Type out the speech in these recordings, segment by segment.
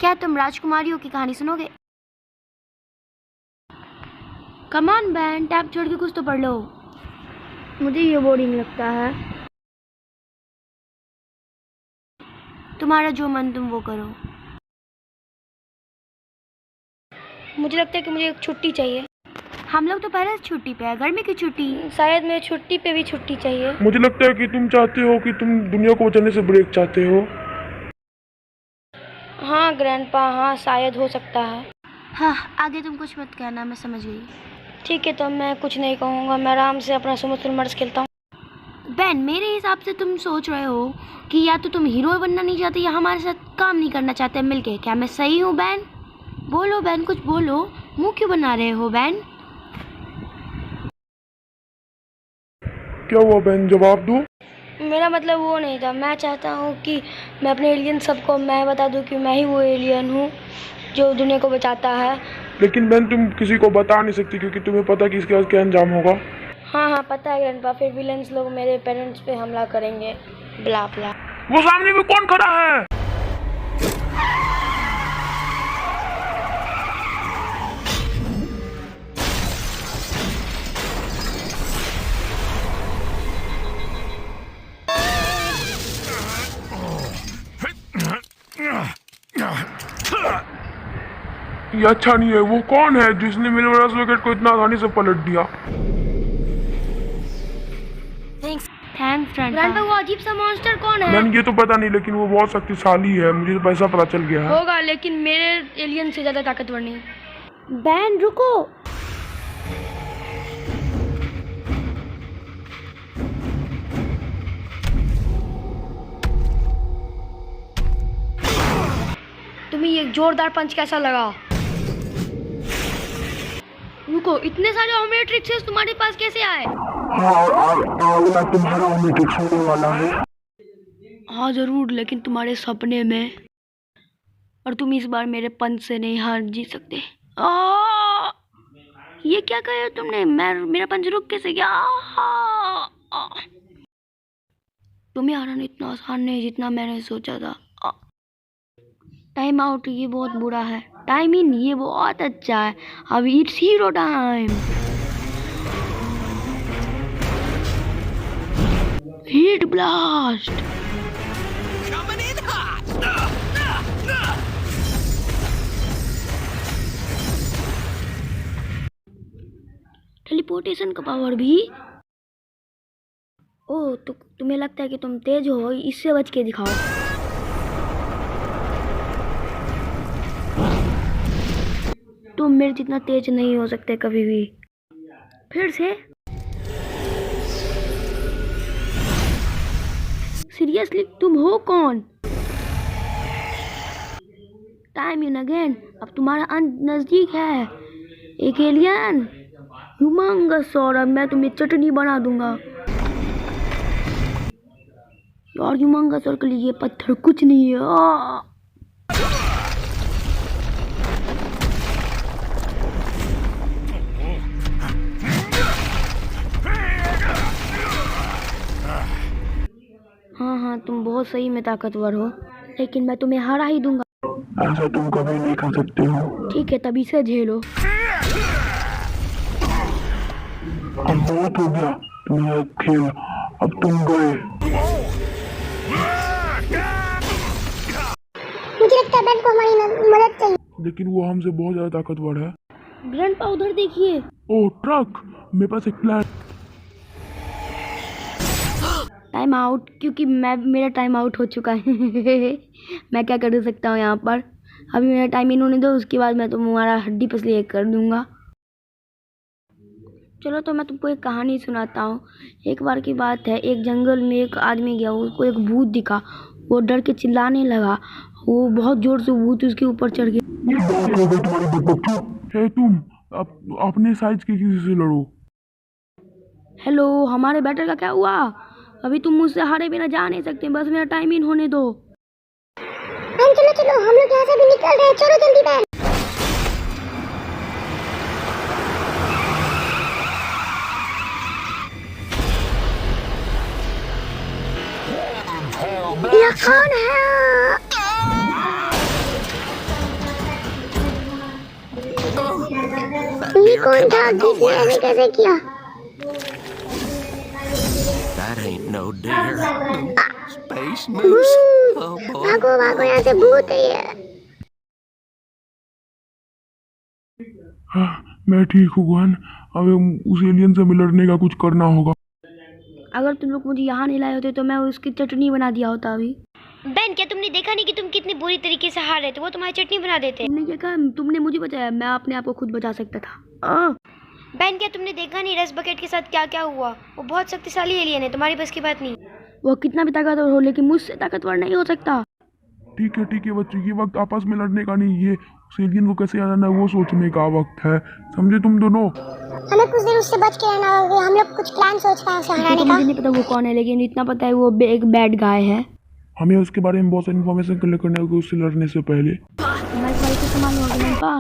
क्या तुम राजकुमारियों की कहानी सुनोगे? कम ऑन बैन, टैब छोड़ के कुछ तो पढ़ लो। मुझे ये बोरिंग लगता है। तुम्हारा जो मन तुम वो करो। मुझे लगता है कि मुझे एक छुट्टी चाहिए। हम लोग तो पहले छुट्टी पे है, गर्मी की छुट्टी। शायद मुझे छुट्टी पे भी छुट्टी चाहिए। मुझे लगता है कि तुम चाहते हो कि तुम दुनिया को बचाने से ब्रेक चाहते हो। हाँ ग्रैंडपा, हाँ शायद हो सकता है। हाँ आगे तुम कुछ मत कहना, मैं समझ गई। ठीक है तो मैं कुछ नहीं कहूँगा, मैं आराम से अपना सुमो मर्स खेलता हूँ। बैन मेरे हिसाब से तुम सोच रहे हो कि या तो तुम हीरो बनना नहीं चाहते या हमारे साथ काम नहीं करना चाहते मिलके। क्या मैं सही हूँ बैन? बोलो बैन, कुछ बोलो। मुंह क्यों बना रहे हो बैन? क्या हुआ बहन, जवाब दो। मेरा मतलब वो नहीं था। मैं चाहता हूँ कि मैं अपने एलियन सबको मैं बता दूँ कि मैं ही वो एलियन हूँ जो दुनिया को बचाता है। लेकिन बहन तुम किसी को बता नहीं सकती क्योंकि तुम्हें पता कि इसके बाद क्या अंजाम होगा। हाँ पता है ग्रैंडपा, फिर विलेंस लोग मेरे पेरेंट्स पे हमला करेंगे, ब्ला ब्ला। वो सामने में कौन खड़ा है? ये अच्छा नहीं है। वो कौन है जिसने मेरे वाला रॉकेट को इतना आसानी से पलट दिया? Thanks grandpa. वो अजीब सा मॉन्स्टर कौन है? मैंने ये तो पता नहीं, लेकिन वो बहुत शक्तिशाली है, मुझे तो पैसा पता चल गया है। होगा, लेकिन मेरे एलियन से ज्यादा ताकतवर नहीं। बैन रुको। तुम्हें ये जोरदार पंच कैसा लगा? रुको, इतने सारे ओमेट्रिक्स तुम्हारे पास कैसे आए? हाँ, तुम्हारा ओमेट्रिक्स होने वाला है। हाँ जरूर, लेकिन तुम्हारे सपने में। और तुम इस बार मेरे पंच से नहीं हार जीत सकते। ये क्या कहा तुमने? मेरा पंच रुक कैसे गया? तुम्हें हराना इतना आसान नहीं जितना मैंने सोचा था। टाइम आउट, ये बहुत बुरा है। टाइम इन, ये बहुत अच्छा है। अब it's hero time. Heat blast. Teleportation का पावर भी। ओह तो तुम्हें लगता है कि तुम तेज हो, इससे बच के दिखाओ। तुम मेरे जितना तेज नहीं हो सकते कभी भी। फिर से? सीरियसली तुम हो कौन? Time in again. अब तुम्हारा अंत नजदीक है। एक एलियन ह्यूमंगस, और अब मैं तुम्हें चटनी बना दूंगा। और ह्यूमंगस और के लिए ये पत्थर कुछ नहीं है। हाँ तुम बहुत सही में ताकतवर हो, लेकिन मैं तुम्हें हरा ही दूंगा। ऐसा तुम कभी नहीं कर सकते हो। ठीक है, तभी से झेलो। अब बहुत हो गया तुम्हारा खेल, अब तुम गए। मुझे लगता है बैन को हमारी मदद चाहिए। लेकिन वो हमसे बहुत ज्यादा ताकतवर है। ग्रैंडपा उधर देखिए। ओह ट्रक, मेरे पास एक प्लान। टाइम आउट, क्योंकि मेरा टाइम आउट हो चुका है। मैं क्या कर सकता हूँ यहाँ पर? अभी मेरा टाइम इन होने दो, उसके बाद मैं तुम्हारा हड्डी पसली कर दूंगा। चलो तो मैं तुमको एक कहानी सुनाता हूँ। एक बार की बात है, एक जंगल में एक आदमी गया, उसको एक भूत दिखा। वो डर के चिल्लाने लगा। वो बहुत जोर से भूत उसके ऊपर चढ़ गया। हे तुम, अपने साइज के किसी से लड़ो। हेलो, हमारे बैटल का क्या हुआ? अभी तुम मुझसे हारे बिना जा नहीं सकते, बस मेरा टाइम इन होने दो। चलो चलो, हम लोग यहाँ से भी निकल रहे हैं, चलो जल्दी बैन। ये कौन है? कौन था? किसने ऐसे कैसे किया? That ain't no deer. Space moose. Oh boy. भागो भागो, यहाँ से भूत है ये। हाँ, मैं ठीक हूँ गहन। अब उस एलियन से लड़ने का कुछ करना होगा। अगर तुम लोग मुझे यहाँ नहीं लाए होते तो मैं उसकी चटनी बना दिया होता अभी। बेन, क्या तुमने देखा नहीं कि तुम कितनी बुरी तरीके से हार रहे थे? वो तुम्हारी चटनी बना देते। तुमने क्या कहा? तुमने मुझे बचाया, मैं अपने आप को खुद बचा सकता था। बेन, क्या तुमने देखा नहीं रस बकेट के साथ क्या क्या हुआ? वो बहुत शक्तिशाली एलियन है, तुम्हारी बस की बात नहीं। वो कितना भी ताकतवर हो लेकिन मुझसे ताकतवर नहीं हो सकता। ठीक है बच्चों, ये वक्त आपस में लड़ने का नहीं, ये उस एलियन को कैसे हराना है वो सोचने का वक्त है। समझे तुम दोनों? हमें कुछ देर उससे बच के रहना होगा। हम लोग कुछ प्लान सोच पाए उसे हराने तो का। मुझे नहीं पता वो कौन है, लेकिन इतना पता है वो एक बैड गाय है। हमें उसके बारे में बहुत सारी इन्फॉर्मेशन कलेक्ट करने होगी उससे लड़ने से पहले। मैं इस बारे से संभाल लूंगा ग्रैंडपा।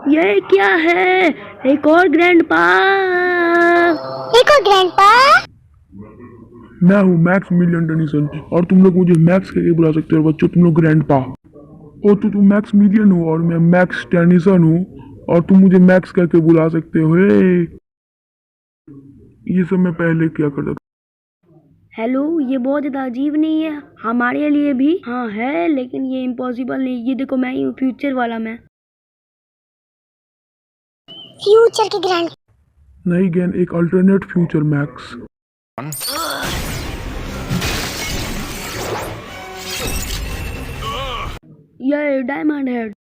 ये क्या है? एक और ग्रैंडपा। देखो ग्रैंडपा, मैं हूँ मैक्स मिलियन टेनिसन और तुम लोग मुझे मैक्स करके बुला सकते हो बच्चों। तुम लोग ग्रैंडपा ओ, तो तुम मैक्स मिलियन हो और मैं मैक्स टेनिसन हूँ और तुम मुझे मैक्स करके बुला सकते हो। ये सब मैं पहले क्या करता था। हेलो, ये बहुत ज़्यादा अजीब नहीं है? हमारे लिए भी हाँ है, लेकिन ये इम्पॉसिबल नहीं। ये देखो, मैं ही हूँ फ्यूचर वाला। मैं फ्यूचर के ग्रैंड। नहीं गैन, एक अल्टरनेट फ्यूचर मैक्स। ये डायमंड हेड।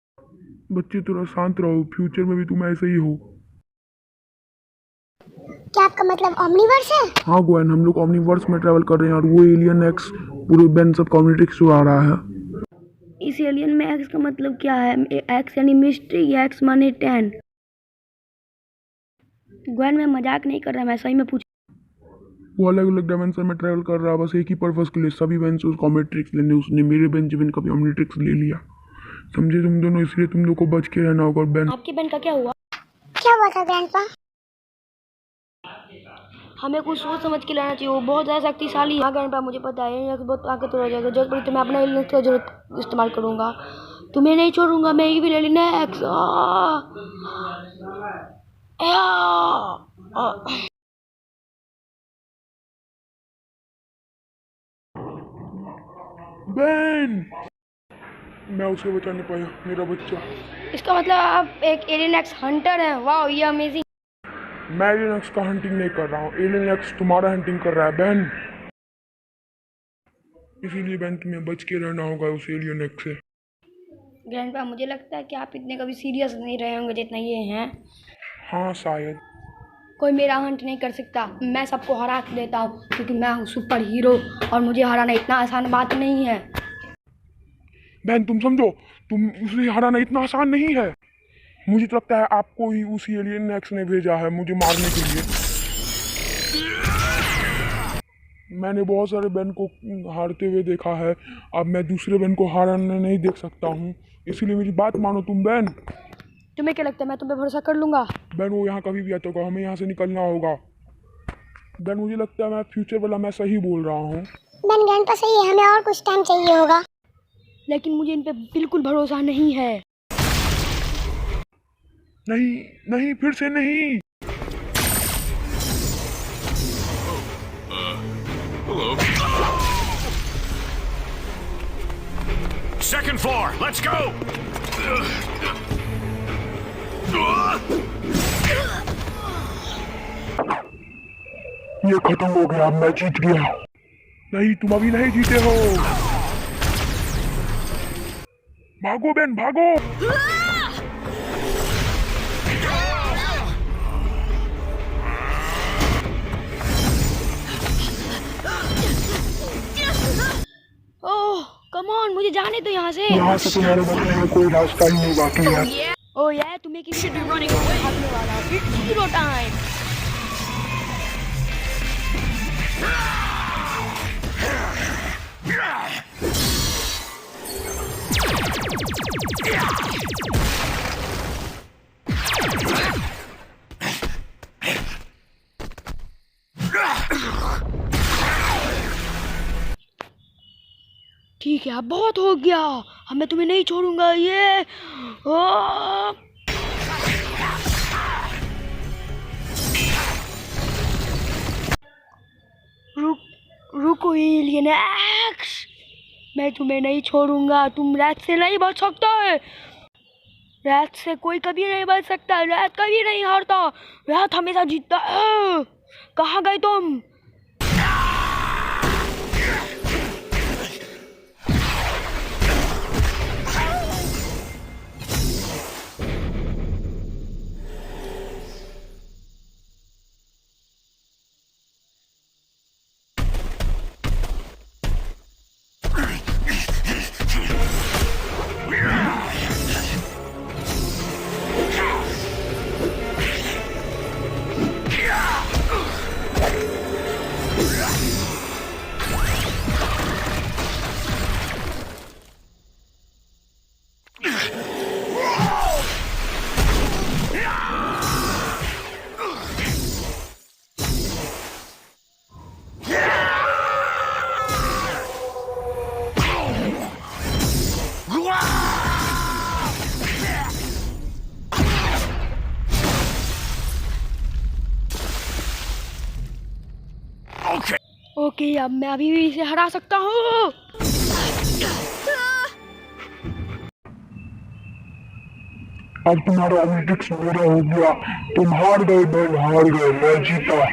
बच्चे थोड़ा शांत रहो, फ्यूचर में भी तुम ऐसे ही हो। क्या आपका मतलब ओमनीवर्स है? हाँ गोयन, हम लोग ओमनीवर्स में ट्रैवल कर रहे हैं और वो एलियन एक्स पूरे बेन सब कम्युनिटी से आ रहा है। इस एलियन में एक्स का मतलब क्या है? एक्स यानी मिस्ट्री, एक्स माने 10। गोयन, मैं मजाक नहीं कर रहा, मैं सही में पूछ। वो अलग अलग डायमेंशन में ट्रैवल कर रहा है बस एक ही पर्पस के लिए, सभी बेंच उस कॉमेट्रिक्स लेने। उसने मेरे बेंजामिन का भी ओमनीट्रिक्स ले लिया। समझे तुम दोनों? इसलिए तुम लोग को बच के रहना होगा। बेन, आपकी बहन का क्या हुआ? क्या हुआ था ग्रैंडपा? हमें कुछ सोच समझ के लेना चाहिए, वो बहुत ज़्यादा शक्तिशाली है। ग्रैंडपा, मुझे पता है ये बहुत ताकतवर हो जाएगा। जरूरत पड़ी तो मैं अपना एलियन का जरूरत इस्तेमाल करूँगा। तुम्हें नहीं छोड़ूंगा, मैं ये भी ले लेना है एक्स। बेन, मैं उसे बचा नहीं पाया, मेरा बच्चा। इसका मतलब आप एक एलियन एक्स हंटर हैं? वाह, ये अमेजिंग। मैं एलियन एक्स का हंटिंग नहीं कर रहा हूँ, एलियन एक्स तुम्हारा हंटिंग कर रहा है बेन। इसीलिए बेन तुम्हें बच के रहना होगा उस एलियन एक्स से। ग्रैंडपा, मुझे लगता है कि आप इतने कभी सीरियस नहीं रहे होंगे जितना ये हैं। हाँ शायद। कोई मेरा हंट नहीं कर सकता, मैं सबको हरा के देता हूँ क्योंकि मैं हूँ सुपर हीरो और मुझे हराना इतना आसान बात नहीं है। बहन तुम समझो, तुम उसे हराना इतना आसान नहीं है। मुझे तो लगता है आपको ही उसी एलियन एक्स ने भेजा है मुझे मारने के लिए। मैंने बहुत सारे बहन को हारते हुए देखा है, अब मैं दूसरे बहन को हारने नहीं देख सकता हूँ, इसीलिए मेरी बात मानो तुम बहन। तुम्हें क्या लगता है मैं तुम पे भरोसा कर लूँगा? बहन वो यहाँ कभी भी आता होगा, हमें यहाँ से निकलना होगा। बहन मुझे लगता है मैं फ्यूचर वाला मैं सही बोल रहा हूँ। बहन ग्रैंडपा सही है, हमें और कुछ टाइम चाहिए होगा। लेकिन मुझे इन पे बिल्कुल भरोसा नहीं है। नहीं नहीं, फिर से नहीं। Second floor, let's go! ये खत्म हो गया, मैं जीत गया। नहीं तुम अभी नहीं जीते हो। भागो बहन भागो। ओह कम ऑन, मुझे जाने दो यहाँ से। यहाँ से तुम्हारे बचने में कोई रास्ता ही नहीं बाकी है। ओह यार, तुम्हें किसी भी भागने वाला। It's hero time. ठीक है, अब बहुत हो गया। अब मैं तुम्हें नहीं छोड़ूंगा। ये आ! रुको एलियन एक्स, मैं तुम्हें नहीं छोड़ूंगा। तुम रैत से नहीं बच सकते। रैत से कोई कभी नहीं बच सकता। रैत कभी नहीं हारता। रैत हमेशा जीतता है। कहाँ गए तुम? Okay. ओके, अब मैं अभी भी इसे हरा सकता हूँ। अब तुम्हारा ओमनिट्रिक्स मेरा हो गया। तुम हार गए बेन, हार गए। मैं जीता।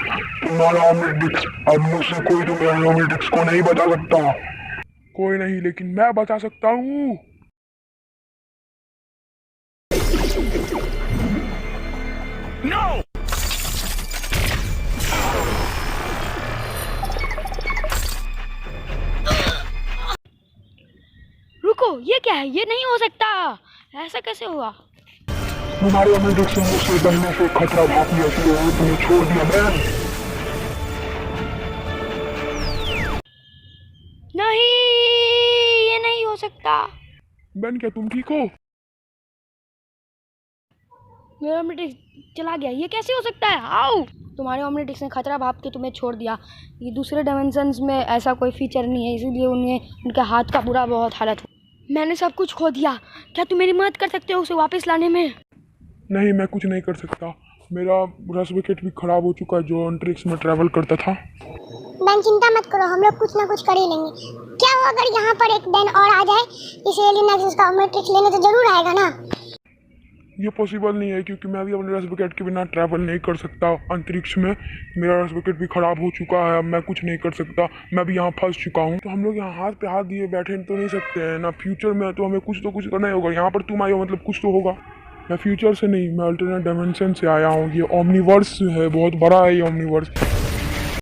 तुम्हारा ओमनिट्रिक्स, अब मुझसे कोई तुम्हारे ओमनिट्रिक्स को नहीं बचा सकता। कोई नहीं, लेकिन मैं बचा सकता हूँ। No! रुको, ये क्या है? ये नहीं हो सकता। ऐसा कैसे हुआ? तुम्हारे ओमनिट्रिक्स ने मुझसे पहले से खतरा भाप लिया, इसलिए तुम्हें छोड़ दिया बेन। नहीं, ये नहीं हो सकता। बेन, क्या तुम ठीक हो? मेरा ओमनिट्रिक्स चला गया। ये कैसे हो सकता है? आओ, तुम्हारे ओमनिट्रिक्स ने खतरा भाप के तुम्हें छोड़ दिया। ये दूसरे डायमेंशंस में ऐसा कोई फीचर नहीं है, इसीलिए उनके हाथ का बुरा बहुत हालत हो। मैंने सब कुछ खो दिया। क्या तुम मेरी मदद कर सकते हो उसे वापस लाने में? नहीं, मैं कुछ नहीं कर सकता। मेरा रस विकेट भी खराब हो चुका है जो अंतरिक्ष में ट्रैवल करता था। बेन चिंता मत करो, हम लोग कुछ ना कुछ कर ही लेंगे। क्या हो अगर यहाँ पर एक बेन और आ जाए? इस एलियन एक्सिस का ओमनिट्रिक्स लेने तो जरूर आएगा ना। ये पॉसिबल नहीं है क्योंकि मैं भी अपने रस विकेट के बिना ट्रैवल नहीं कर सकता अंतरिक्ष में। मेरा रस विकेट भी खराब हो चुका है। अब मैं कुछ नहीं कर सकता। मैं भी यहाँ फंस चुका हूँ। तो हम लोग यहाँ हाथ पे हाथ दिए बैठे तो नहीं सकते हैं ना। फ्यूचर में तो हमें कुछ तो कुछ करना ही होगा। यहाँ पर तुम आए हो मतलब कुछ तो होगा। मैं फ्यूचर से नहीं, मैं अल्टरनेट डायमेंशन से आया हूँ। ये ओमनीवर्स है, बहुत बड़ा है ये ओमनीवर्स।